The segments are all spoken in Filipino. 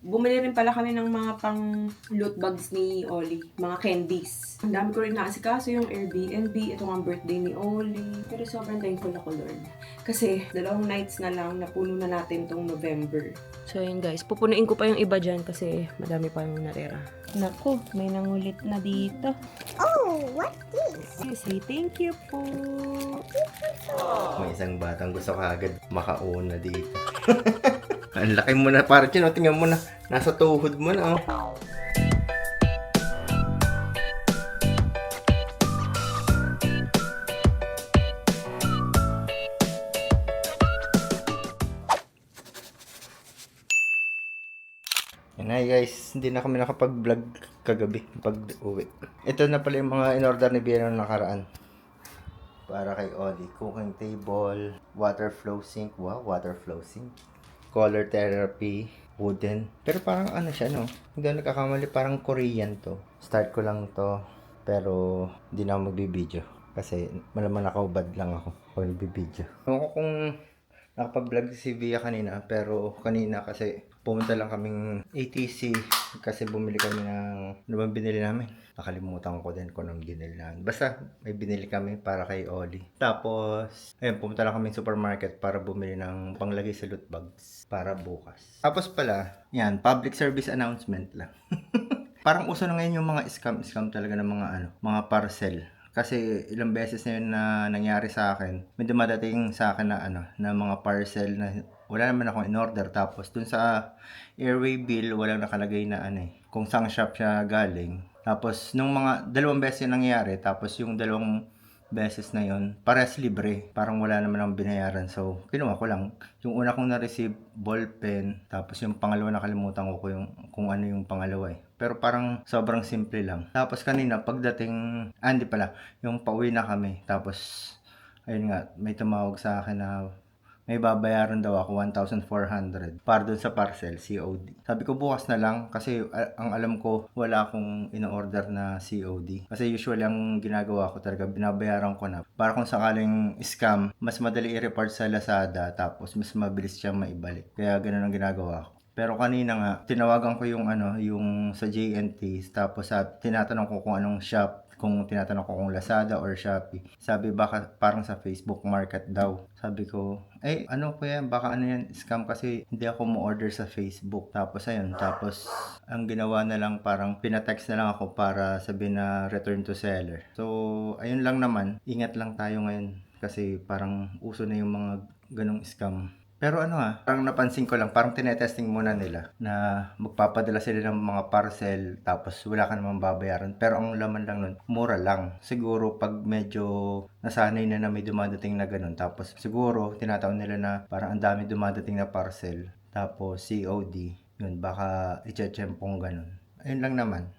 Bumili rin pala kami ng mga pang loot bags ni Oli, mga candies. Ang dami ko rin naasikaso yung Airbnb, ito nga ang birthday ni Oli. Pero sobrang thankful ako, Lord. Kasi 2 nights na lang, napuno na natin tong November. So yun guys, pupunuin ko pa yung iba dyan kasi madami pa yung natira. Naku, may nangulit na dito. Oh, what's this? Say thank you po. May isang batang gusto kagad makauna dito. Ang laki mo na, parang Chin, tingnan mo na. Nasa tuhod mo na, oh. Yan na guys, hindi na kami nakapag-vlog kagabi pag-uwi. Ito na pala yung mga in-order ni Bia noong nakaraan. Para kay Oli, cooking table, water flow sink, wow, water flow sink. Color therapy, wooden. Pero parang ano siya, no? Hindi ako nagkakamali, parang Korean to. Start ko lang to, pero hindi na ako magbibideo. Kasi malaman nakaubad lang ako kung nagbibideo. Ewan ko kung nakapag-vlog si Via kanina, pero kanina kasi pumunta lang kaming ATC kasi bumili kami ng, ano bang binili namin? Nakalimutan ko din kung anong binili namin. Basta may binili kami para kay Oli. Tapos, ayun, pumunta lang kami supermarket para bumili ng panglagay sa loot bags para bukas. Tapos pala, yan, public service announcement lang. Parang uso na ngayon yung mga scam talaga ng mga parcel. Kasi ilang beses na yun na nangyari sa akin. May dumadating sa akin na na mga parcel na wala naman akong in-order. Tapos dun sa airway bill, walang nakalagay na kung saan shop siya galing. Tapos nung mga 2 beses yung nangyari, tapos yung 2 beses na yun, parehas libre. Parang wala naman akong binayaran. So, kinuha ko lang. Yung una kong na-receive, ballpen. Tapos yung pangalawa, nakalimutan ko kung ano yung pangalawa eh. Pero parang sobrang simple lang. Tapos kanina, pagdating, hindi pala, yung pauwi na kami. Tapos, ayun nga, may tumawag sa akin na may babayaran daw ako 1,400 para dun sa parcel, COD. Sabi ko bukas na lang kasi ang alam ko wala akong in-order na COD. Kasi usually ang ginagawa ko talaga, binabayaran ko na. Para kung sakaling scam, mas madali i-report sa Lazada tapos mas mabilis siyang maibalik. Kaya ganun ang ginagawa ko. Pero kanina nga, tinawagan ko yung sa JNT, tapos tinatanong ko kung anong shop, kung tinatanong ko kung Lazada or Shopee. Sabi baka parang sa Facebook Market daw. Sabi ko, ano po yan? Baka ano yan, scam kasi hindi ako mo-order sa Facebook. Tapos ayun, tapos ang ginawa na lang parang pinatext na lang ako para sabihin na return to seller. So, ayun lang naman. Ingat lang tayo ngayon kasi parang uso na yung mga ganong scam. Pero parang napansin ko lang, parang tinetesting muna nila na magpapadala sila ng mga parcel tapos wala ka namang babayaran. Pero ang laman lang nun, mura lang. Siguro pag medyo nasanay na may dumadating na ganun. Tapos siguro tinataon nila na parang ang dami dumadating na parcel. Tapos COD, yun, baka i-chempong ganun. Ayun lang naman.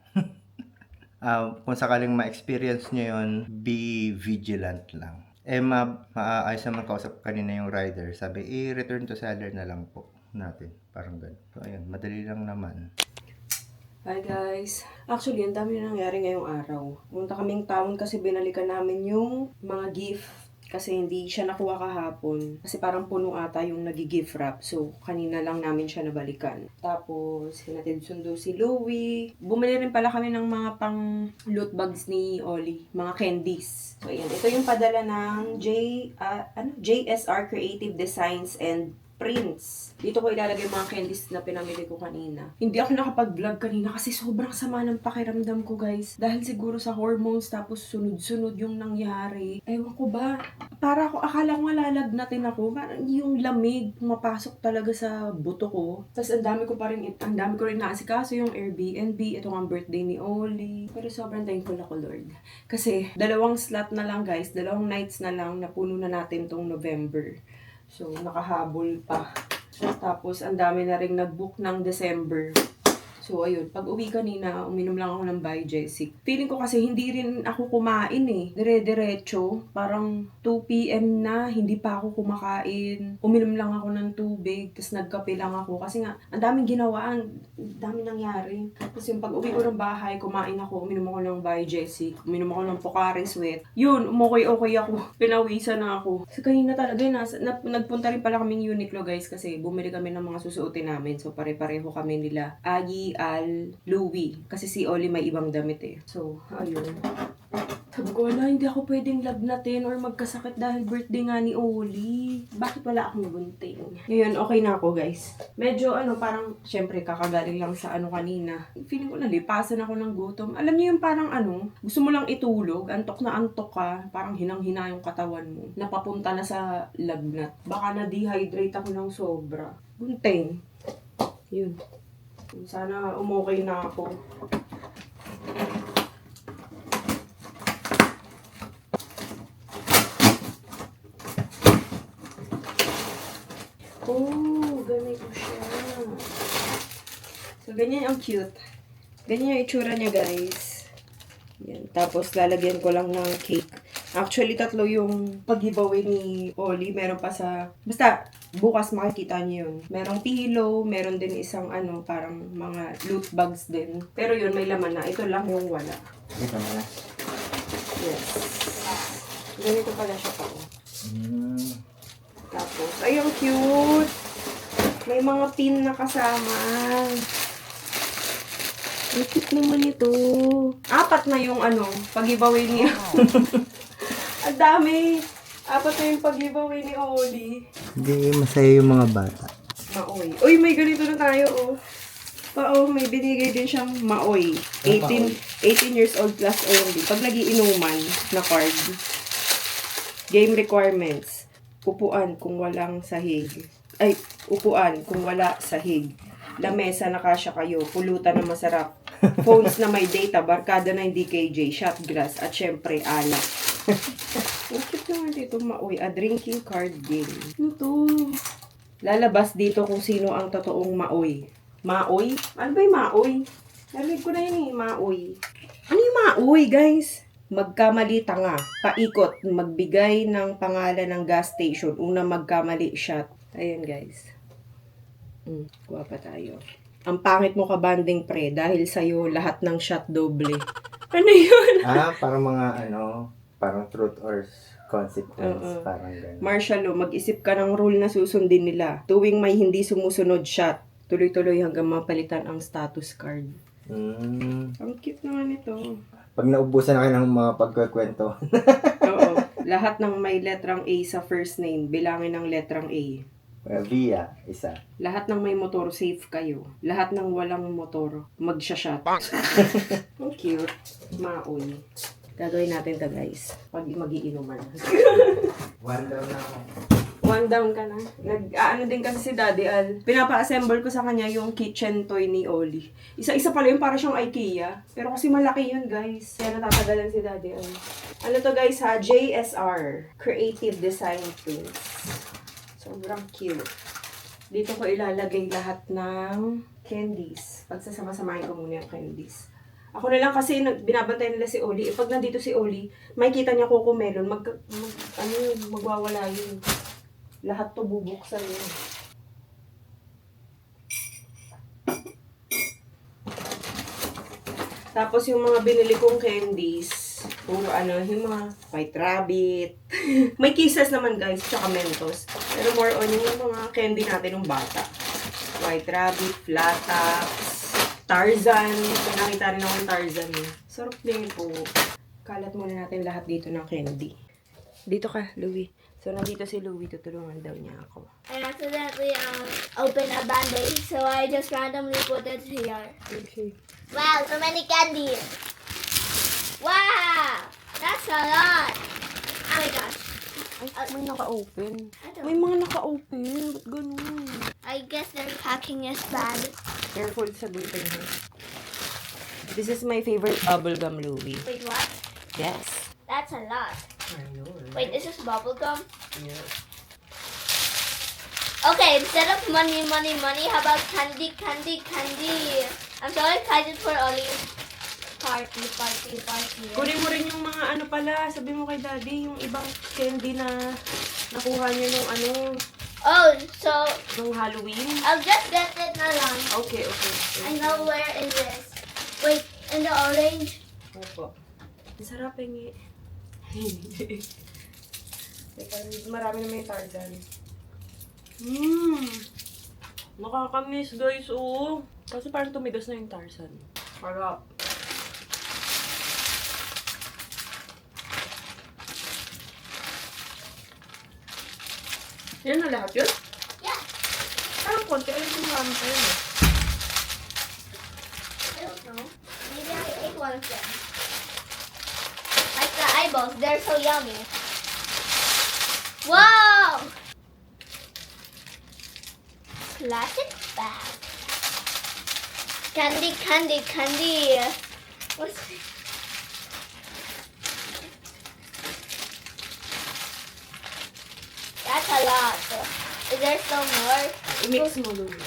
Kung sakaling ma-experience nyo yun, be vigilant lang. Maayos naman kausap kanina yung rider. Sabi, i-return to seller na lang po natin. Parang ganun. So, ayun, madali lang naman. Hi guys! Actually, ang dami na nangyari ngayong araw. Punta kaming town kasi binalikan namin yung mga gift. Kasi hindi siya nakuha kahapon. Kasi parang puno ata yung nag-gift wrap. So, kanina lang namin siya nabalikan. Tapos, hinatid sundo si Louie. Bumili rin pala kami ng mga pang loot bags ni Oli. Mga candies. So, ayan. Ito yung padala ng JSR Creative Designs and Prints. Dito ko ilalagay yung mga candies na pinamili ko kanina. Hindi ako nakapag-vlog kanina kasi sobrang sama ng pakiramdam ko, guys. Dahil siguro sa hormones tapos sunod-sunod yung nangyari. Ewan ko ba, para ako akala ko malalagnatin ako. Parang yung lamig pumapasok talaga sa buto ko. Tapos ang dami ko rin naasikaso yung Airbnb. Ito nga ang birthday ni Oli. Pero sobrang thankful ako, Lord. Kasi 2 slot na lang, guys. 2 nights na lang, napuno na natin tong November. So, nakahabol pa. Tapos, ang dami na rin nag-book ng December. So, ayun. Pag uwi kanina, uminom lang ako ng Biogesic. Feeling ko kasi hindi rin ako kumain eh. Dire-diretso. Parang 2 p.m. na, hindi pa ako kumakain. Uminom lang ako ng tubig, tapos nagkape lang ako. Kasi nga, ang daming ginawa, ang daming nangyari. Tapos yung pag uwi ko ng bahay, kumain ako, uminom ako ng Biogesic, uminom ako ng Pocari Sweat. Yun, okay ako. Pinawisan na ako. So, kanina talaga, nagpunta rin pala kaming Uniqlo guys, kasi bumili kami ng mga susuotin namin. So, pare-pareho kami nila. Agi, Al, Louie. Kasi si Oli may ibang damit eh. So, ayun. Sabi ko, wala, hindi ako pwedeng lagnatin or magkasakit dahil birthday nga ni Oli. Bakit wala akong gunting? Ngayon, okay na ako, guys. Medyo, parang, syempre, kakagaling lang sa kanina. Feeling ko nalipasan ako ng gutom. Alam niyo yung parang, gusto mo lang itulog, antok na antok ka, parang hinang-hina yung katawan mo. Napapunta na sa lagnat. Baka na-dehydrate ako ng sobra. Gunting. Yun. Sana umokay na ako. Oh, ganito siya. So, ganyan ang cute. Ganyan yung itsura niya, guys. Yan. Tapos, lalagyan ko lang ng cake. Actually, 3 yung pag-giveaway ni Oli. Meron pa sa... Basta, bukas makikita niyo yun. Merong pillow, meron din isang parang mga loot bags din. Pero yun, may laman na. Ito lang yung wala. Ito na. Yes. Ganito pala siya pa. Tapos, ay, ang cute! May mga pin na kasama. Ang cute naman ito. 4 na yung pag-giveaway niya. Ang dami! 4 na yung pag-giveaway ni Oli. Hindi masaya yung mga bata. Maoy. Uy, may ganito na tayo, oh. May binigay din siyang maoy. 18 years old plus only. Pag nag-iinuman na card. Game requirements. Upuan kung walang sahig. Ay, upuan kung wala sahig. Lamesa na kasya kayo. Pulutan na masarap. Phones na may data. Barkada na hindi KJ. Shot glass. At syempre, alak. Ang cute naman dito, maoy. A drinking card game. Ano to? Lalabas dito kung sino ang totoong maoy. Maoy? Ano ba yung maoy? Narinig ko na yun eh, maoy. Ano yung maoy, guys? Magkamali tanga. Paikot. Magbigay ng pangalan ng gas station. Una magkamali shot. Ayan, guys. Guwapa tayo. Ang pangit mo ka banding pre dahil sa'yo lahat ng shot doble. Ano yun? Parang mga parang truth or consequence. Parang gano'n. Martial law, mag-isip ka ng rule na susundin nila. Tuwing may hindi sumusunod shot, tuloy-tuloy hanggang mapalitan ang status card. Ang cute naman ito. Pag naubusan na kayo ng mga pagkukwento. Oo. Lahat ng may letrang A sa first name, bilangin ng letrang A. Via, isa. Lahat ng may motor, safe kayo. Lahat ng walang motor, magsha-shot. Ang cute. Maoy. Gagawin natin to guys. Pag magiinuman. One down na ako. 1 down ka na. Din kasi si Daddy Al. Pinapa-assemble ko sa kanya yung kitchen toy ni Oli. Isa-isa pala yun, para siyang IKEA. Pero kasi malaki yun, guys. Kaya natatagalan si Daddy Al. Ano to guys ha? JSR. Creative Design Tools. Sobrang cute. Dito ko ilalagay lahat ng candies. Pagsasama-samahin ko muna yung candies. Ako na lang kasi binabantay nila si Oli. Pag nandito si Oli, makikita niya Cocomelon. Magwawala yun. Lahat to bubuksan yun. Tapos yung mga binili kong candies, puro yung mga White Rabbit. May kisses naman guys, tsaka Mentos. Pero more on yung mga candy natin ng bata. White Rabbit, Flatax, Tarzan. Nakita rin ako ng Tarzan eh. Sarap din po. Kalat muna natin lahat dito ng candy. Dito ka, Louie. So, nandito si Louie. Tutulungan daw niya ako. I accidentally opened a band-aid, so I just randomly put it here. Okay. Wow, so many candies. Wow, that's a lot. Oh my gosh. Ay, may naka-open. I don't May mga naka-open. Ba't ganun? I guess their packing is bad. Careful sa gluten ha. This is my favorite bubblegum, Louie. Wait, what? Yes. That's a lot. I know. Wait, this is bubble gum? Yeah. Okay, instead of money, how about candy? I'm so excited for Ollie's party. Kunin mo rin yung mga ano pala, sabi mo kay daddy, yung ibang candy na nakuha niya nung ano, Oh, so nung Halloween. I'll just get it na lang. Okay. I know where is this. Wait, in the orange? Opo. Masarap eh. Teka, marami naman yung Tarzan. Nakakamiss guys, oh. Kasi parang tumigas na yung Tarzan. Harap. Yan na lahat yun? Yeah. Parang konti. Alam ko marami pa yun eh. I don't know. Maybe I ate one of them. Like the eyeballs, they're so yummy. Wow! Classic bag. Candy. What's That's a lot. Is there still more? I-mix mo, Lulu.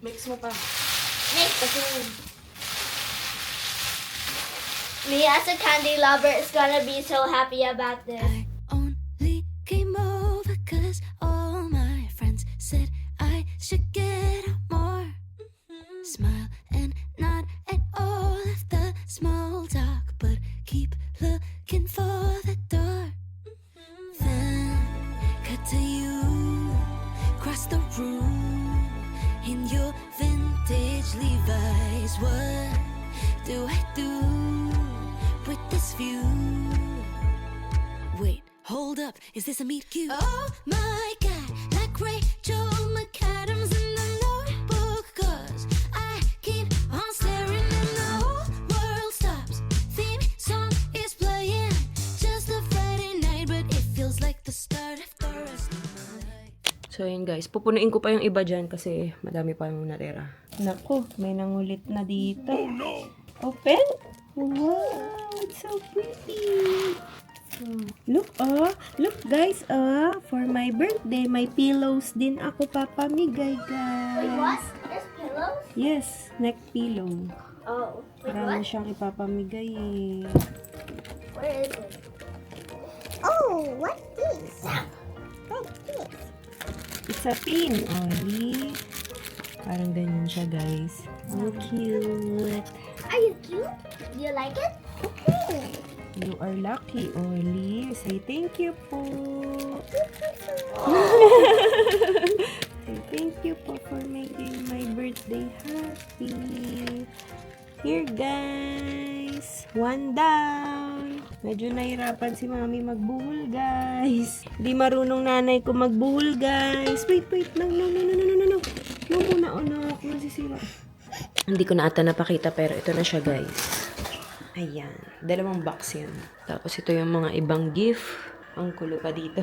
Mix mo pa. Next. Kasi, Me as a candy lover is gonna be so happy about this. I only came over 'cause all my friends said I should get out more. Smile and nod at all of the small talk, but keep looking for the door. Then cut to you, cross the room in your vintage Levi's. What do I do with this view? Wait, hold up, is this a meet cute? Oh my god, like Rachel McAdams in the Notebook, 'cause I keep on staring and the whole world stops. Theme song is playing, just a Friday night, but it feels like the start of the rest of my life. so yun guys, pupunuin ko pa yung iba dyan kasi madami pa yung natira. Naku, may nangulit na dito. Oh no! Open? Wow, it's so pretty. Look guys, for my birthday, may pillows din ako papamigay, guys. Wait, what? There's pillows? Yes, neck pillow. Oh, wait, Marami what? siyang ipapamigay eh. Where is it? Oh, what's this? What's this? It's a pin, Ollie. Parang ganyan siya, guys. So cute. Are you cute? Do you like it? Okay. You are lucky, Ollie. Say thank you po. Say thank you po for making my birthday happy. Here, guys. One down. Medyo nahirapan si mami magbuhol, guys. Di marunong nanay ko magbuhol, guys. Wait. No. No muna, anak. Masisira. Hindi ko na ata napakita, pero ito na siya, guys. Ayan. 2 box yan. Tapos ito yung mga ibang gift. Ang kulo pa dito.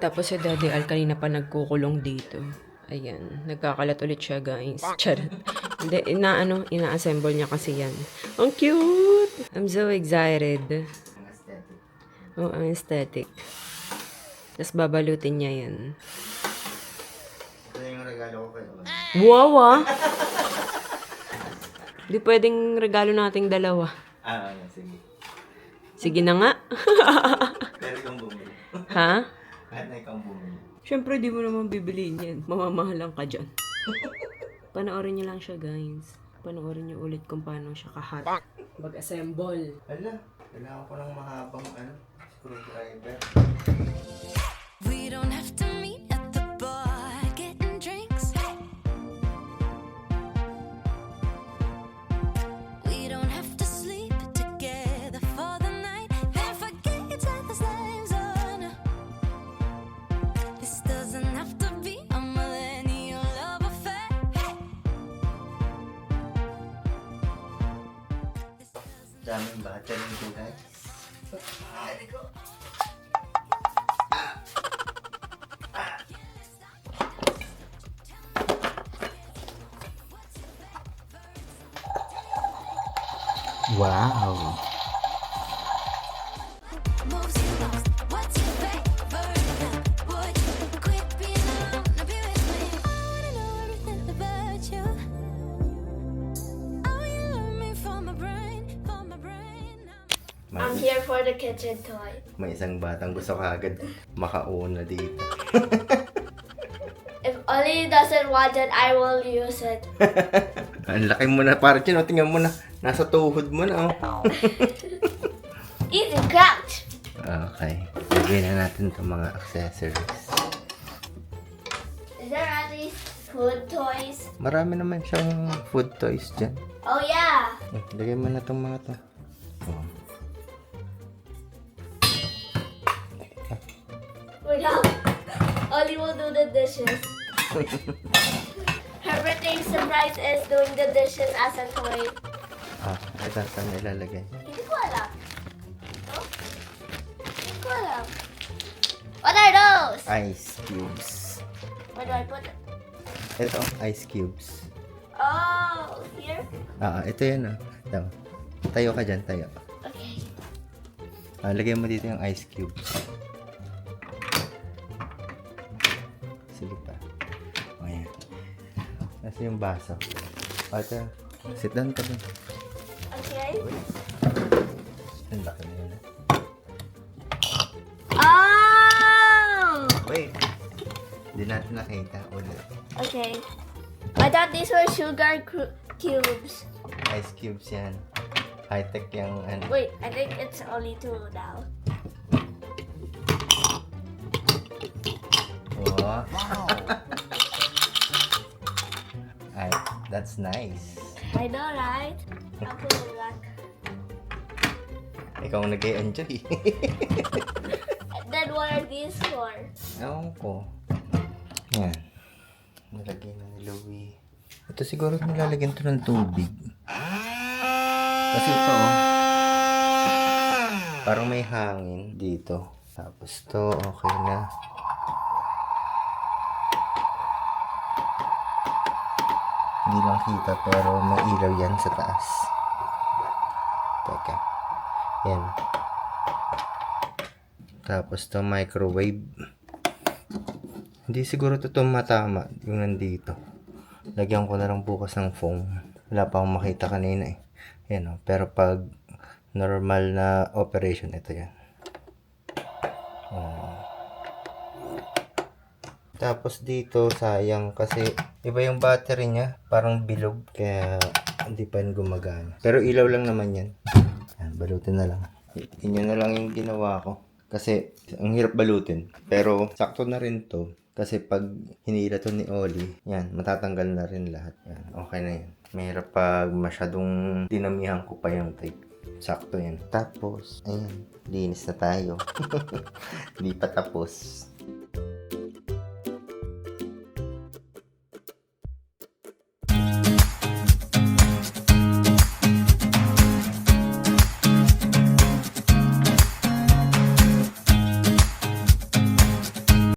Tapos si Daddy Al kanina pa nagkukulong dito. Ayan. Nagkakalat ulit siya, guys. Charot. Hindi, ina-assemble niya kasi yan. Ang cute! I'm so excited. Oh, ang aesthetic. Tapos babalutin niya yan. Ito yung regalo ko kayo. Wow, ah! Di pwedeng regalo nating dalawa. Sige. Sige na nga. Pero ikaw bumili. Ha? Kahit na ikaw bumili. Siyempre, di mo naman bibiliin yan. Mamamahalan ka dyan. Panoorin niyo lang siya, guys. Panoorin niyo ulit kung paano siya kahat. Mag-assemble. Hala, kailangan ko ng mahabang screwdriver. We don't have to meet at the bar getting drinks. We don't have to sleep together for the night, then forget each other's lives. Oh no, this doesn't have to be a millennial love affair. Daming battery ko, guys. Wow! Most lost. What's your favorite? Would you quit being alone to be with me? I wanna know everything about you. Oh, you love me from my brain, from my brain. I'm here for the kitchen toy. May isang batang gusto kagad makauna dito. If Ollie doesn't want it, I will use it. Ang laki mo na, para Chino, tingnan mo na. Nasa tuhod mo na, oh. Easy crouch. Okay. Lagyan na natin itong mga accessories. Is there any food toys? Marami naman siyang food toys dyan. Oh yeah. Lagyan mo na itong mga to. Oh. Wait up. Ollie will do the dishes. Her birthday surprise is doing the dishes as a toy. Ito saan ilalagay. Hindi ko alam. No? Hindi ko alam. What are those? Ice cubes. Where do I put it? Ito, ice cubes. Oh, here? Ito yan, oh. Ito. Tayo ka dyan, tayo. Okay. Lagyan mo dito yung ice cubes. Sige pa. O, yan. Nasa yung baso. Ito. Sit down ka dun. Okay. Ang laki na yun. Oh! Wait. Hindi natin nakita ulit. Okay. I thought these were sugar cubes. Ice cubes yan. High-tech yung ano. Wait, I think it's only 2 now. Wow. Ay, that's nice. I know, right? I'll put it back. Ikaw ang nag-enjoy. And then what are these for? Ewan ko. Yan. Nalagay na ni Louie. Ito siguro nilalagyan to ng tubig. Kasi ito, oh. Parang may hangin dito. Tapos to, okay na. Hindi lang kita pero may ilaw yan sa taas. Teka. Yan. Tapos to microwave. Hindi siguro to matama yung nandito. Lagyan ko na lang bukas ng foam. Wala pa akong makita kanina eh. Yan o. Pero pag normal na operation, ito yan. Tapos dito, sayang kasi iba yung battery niya. Parang bilog. Kaya hindi pa yun gumagana. Pero ilaw lang naman yan. Yan, balutin na lang. Yun na lang yung ginawa ko. Kasi ang hirap balutin. Pero sakto na rin to. Kasi pag hinila to ni Ollie, yan, matatanggal na rin lahat. Yan, okay na yan. Mahirap pag masyadong dinamihan ko pa yung tape. Sakto yan. Tapos, ayan, linis na tayo. Hindi pa tapos.